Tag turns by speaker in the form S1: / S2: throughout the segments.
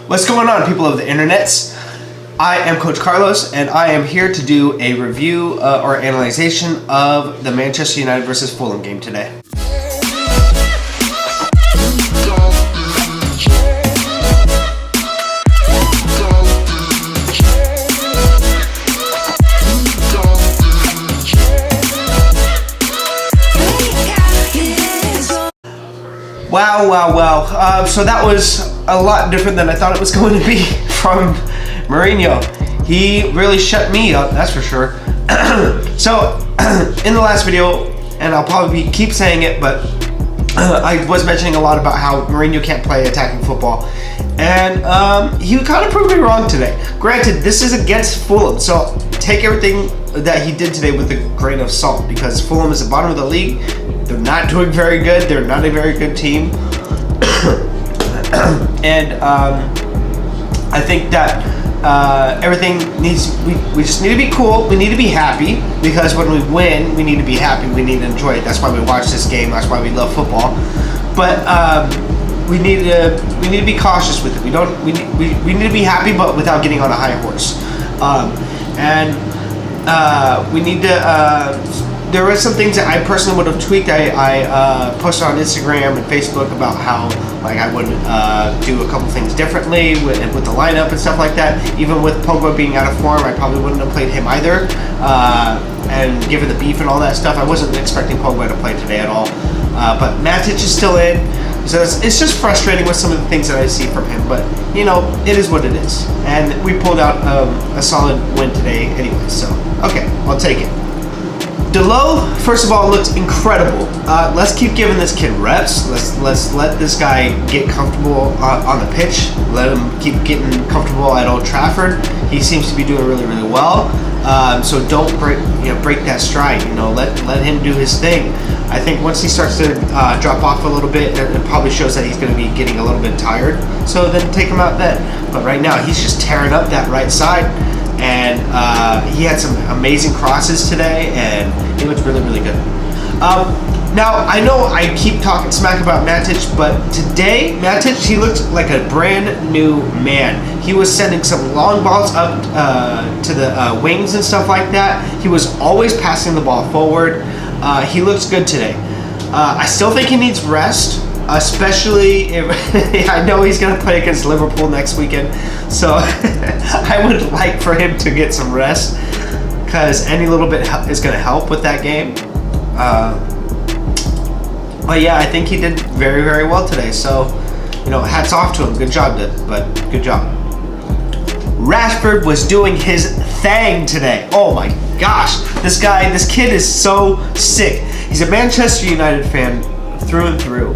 S1: What's going on, people of the internets? I am Coach Carlos, and I am here to do a review or analyzation of the Manchester United versus Fulham game today. Wow. So that was a lot different than I thought it was going to be from Mourinho. He really shut me up, that's for sure. So, in the last video, and I'll probably keep saying it, but I was mentioning a lot about how Mourinho can't play attacking football. And he kind of proved me wrong today. Granted, this is against Fulham, so take everything that he did today with a grain of salt, because Fulham is the bottom of the league. They're not doing very good. They're not a very good team. And I think that everything needs, we just need to be cool. We need to be happy, because when we win, we need to be happy. We need to enjoy it. That's why we watch this game. That's why we love football. But we need to be cautious with it. We need to be happy, but without getting on a high horse. We need to. There were some things that I personally would have tweaked. I posted on Instagram and Facebook about how I would do a couple things differently with the lineup and stuff like that. Even with Pogba being out of form, I probably wouldn't have played him either. And given the beef and all that stuff, I wasn't expecting Pogba to play today at all. But Matic is still in, so it's just frustrating with some of the things that I see from him. But you know, it is what it is, and we pulled out a solid win today anyway. So okay, I'll take it. Delo, first of all, looks incredible. Let's keep giving this kid reps. Let's let this guy get comfortable on the pitch. Let him keep getting comfortable at Old Trafford. He seems to be doing really well. So don't break that stride. Let him do his thing. I think once he starts to drop off a little bit, it probably shows that he's going to be getting a little bit tired. So then take him out then. But right now, he's just tearing up that right side. And he had some amazing crosses today, and he looked really good. Now, I know I keep talking smack about Matic, but today, Matic, he looked like a brand new man. He was sending some long balls up to the wings and stuff like that. He was always passing the ball forward. He looks good today. I still think he needs rest, especially if I know he's going to play against Liverpool next weekend. So I would like for him to get some rest, because any little bit is going to help with that game. But yeah, I think he did very well today. So, hats off to him. Good job, good job. Rashford was doing his thing today. Oh my gosh, this kid is so sick. He's a Manchester United fan through and through.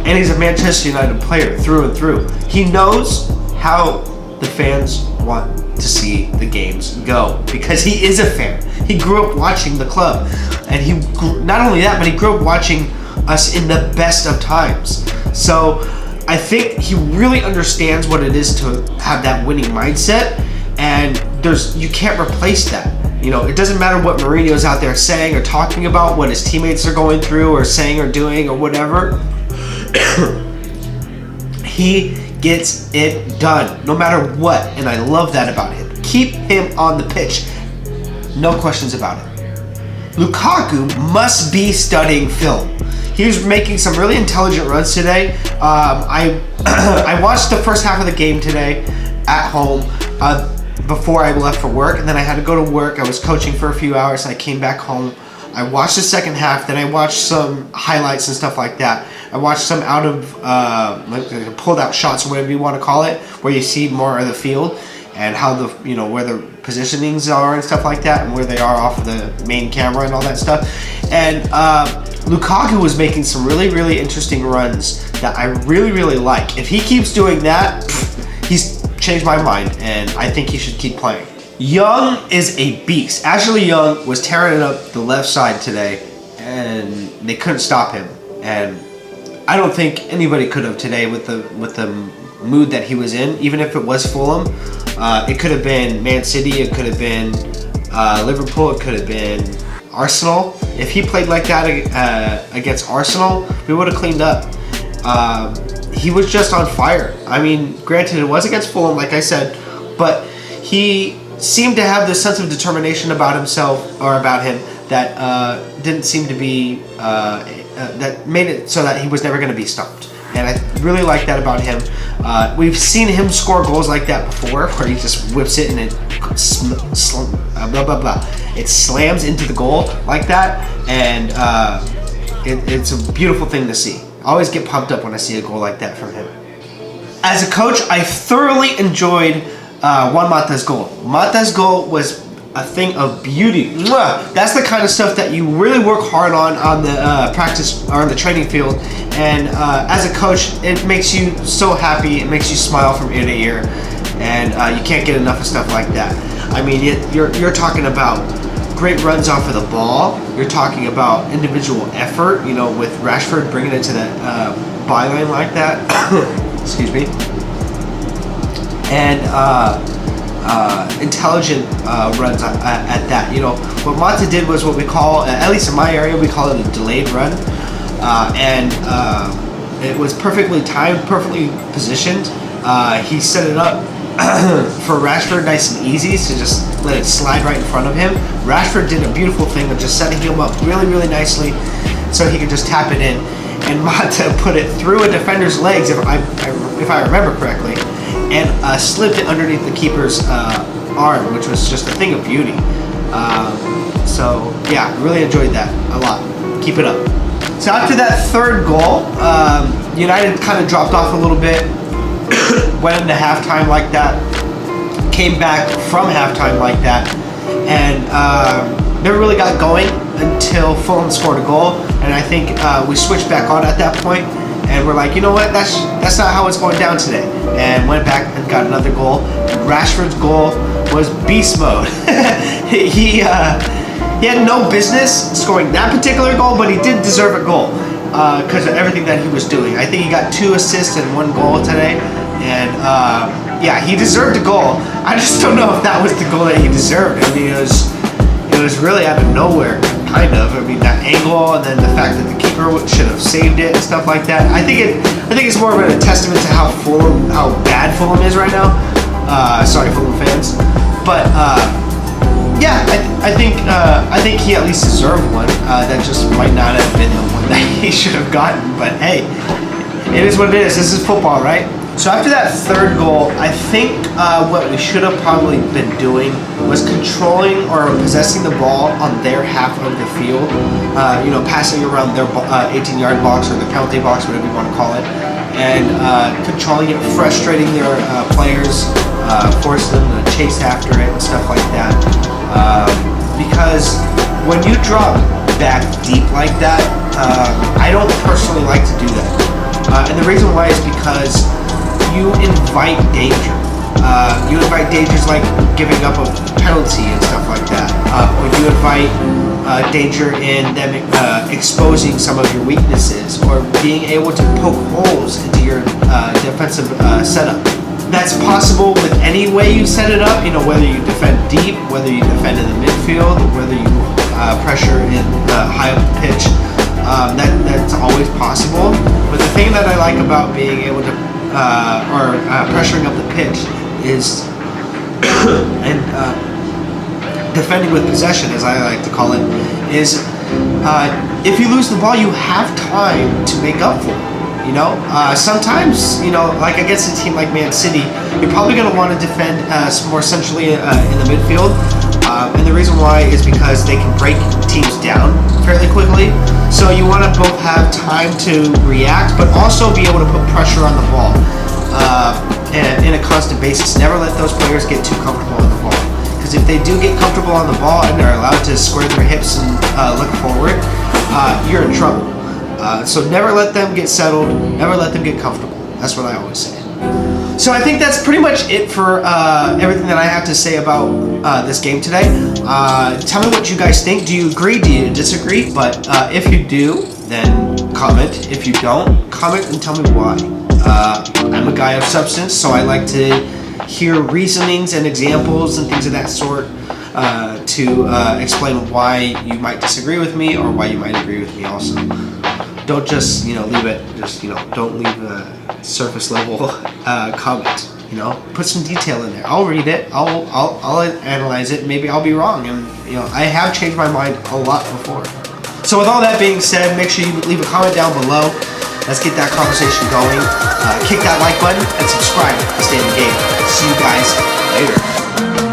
S1: And he's a Manchester United player through and through. He knows how the fans want to see the games go, because he is a fan. He grew up watching the club, and not only that, but he grew up watching us in the best of times. So I think he really understands what it is to have that winning mindset, and you can't replace that. It doesn't matter what Mourinho's out there saying or talking about, what his teammates are going through or saying or doing or whatever. He gets it done, no matter what, and I love that about him. Keep him on the pitch. No questions about it. Lukaku must be studying film. He was making some really intelligent runs today. I watched the first half of the game today at home before I left for work, and then I had to go to work. I was coaching for a few hours, and I came back home. I watched the second half, then I watched some highlights and stuff like that. I watched some out of pulled out shots or whatever you want to call it, where you see more of the field and how where the positionings are and stuff like that, and where they are off of the main camera and all that stuff. And Lukaku was making some really interesting runs that I really like. If he keeps doing that, he's changed my mind, and I think he should keep playing. Young is a beast. Ashley Young was tearing it up the left side today, and they couldn't stop him. And I don't think anybody could have today with the mood that he was in. Even if it was Fulham, it could have been Man City, it could have been Liverpool, it could have been Arsenal. If he played like that against Arsenal, we would have cleaned up. he was just on fire. I mean, granted, it was against Fulham, like I said, but he seemed to have this sense of determination about himself, or about him, that didn't seem to be, that made it so that he was never going to be stopped. And I really like that about him. We've seen him score goals like that before, where he just whips it and it it slams into the goal like that, and it's a beautiful thing to see. I always get pumped up when I see a goal like that from him. As a coach, I thoroughly enjoyed Juan Mata's goal. Mata's goal was a thing of beauty. Mwah! That's the kind of stuff that you really work hard on the practice or on the training field. And as a coach, it makes you so happy. It makes you smile from ear to ear, and you can't get enough of stuff like that. I mean, you're talking about great runs off of the ball. You're talking about individual effort. You know, with Rashford bringing it to that byline like that. Excuse me. And intelligent runs at that. You know, what Mata did was what we call, at least in my area, we call it a delayed run, and it was perfectly timed, perfectly positioned. He set it up for Rashford nice and easy to just let it slide right in front of him. Rashford did a beautiful thing of just setting him up really, really nicely so he could just tap it in, and Mata put it through a defender's legs, if I remember correctly, and slipped it underneath the keeper's arm, which was just a thing of beauty. So yeah, really enjoyed that a lot. Keep it up. So after that third goal, United kind of dropped off a little bit, went into halftime like that, came back from halftime like that, and never really got going until Fulham scored a goal. And I think we switched back on at that point, and we're like, you know what, that's not how it's going down today. And went back and got another goal. Rashford's goal was beast mode. He had no business scoring that particular goal, but he did deserve a goal because of everything that he was doing. I think he got 2 assists and 1 goal today, and yeah, he deserved a goal. I just don't know if that was the goal that he deserved. I mean, it was really out of nowhere, kind of. I mean, that angle, and then the fact that the keeper should have saved it and stuff like that. I think it's more of a testament to how bad Fulham is right now. Sorry, Fulham fans, but yeah, I think he at least deserved one. That just might not have been the one that he should have gotten. But hey, it is what it is. This is football, right? So after that third goal, I think what we should have probably been doing was controlling or possessing the ball on their half of the field. You know, passing around their 18-yard box or the penalty box, whatever you want to call it, and controlling it, frustrating their players, forcing them to chase after it and stuff like that. Because when you drop back deep like that, I don't personally like to do that. And the reason why is because you invite danger. You invite dangers like giving up a penalty and stuff like that. Or you invite danger in them exposing some of your weaknesses, or being able to poke holes into your defensive setup. That's possible with any way you set it up. You know, whether you defend deep, whether you defend in the midfield, whether you pressure in high up the pitch. That's always possible. But the thing that I like about being able to pressuring up the pitch is and defending with possession, as I like to call it, is if you lose the ball, you have time to make up for it. You know, sometimes, you know, like against a team like Man City, you're probably going to want to defend more centrally in the midfield. And the reason why is because they can break teams down fairly quickly. So you want to both have time to react, but also be able to put pressure on the ball in a constant basis. Never let those players get too comfortable on the ball. Because if they do get comfortable on the ball and they're allowed to square their hips and look forward, you're in trouble. So never let them get settled, never let them get comfortable. That's what I always say. So I think that's pretty much it for everything that I have to say about this game today. Tell me what you guys think. Do you agree? Do you disagree? But if you do, then comment. If you don't, comment and tell me why. I'm a guy of substance, so I like to hear reasonings and examples and things of that sort to explain why you might disagree with me or why you might agree with me also. Don't just, leave it, don't leave surface level comment. You know, put some detail in there. I'll read it. I'll analyze it. Maybe I'll be wrong, and you know, I have changed my mind a lot before. So with all that being said, make sure you leave a comment down below. Let's get that conversation going. Kick that like button and subscribe to stay in the game. See you guys later.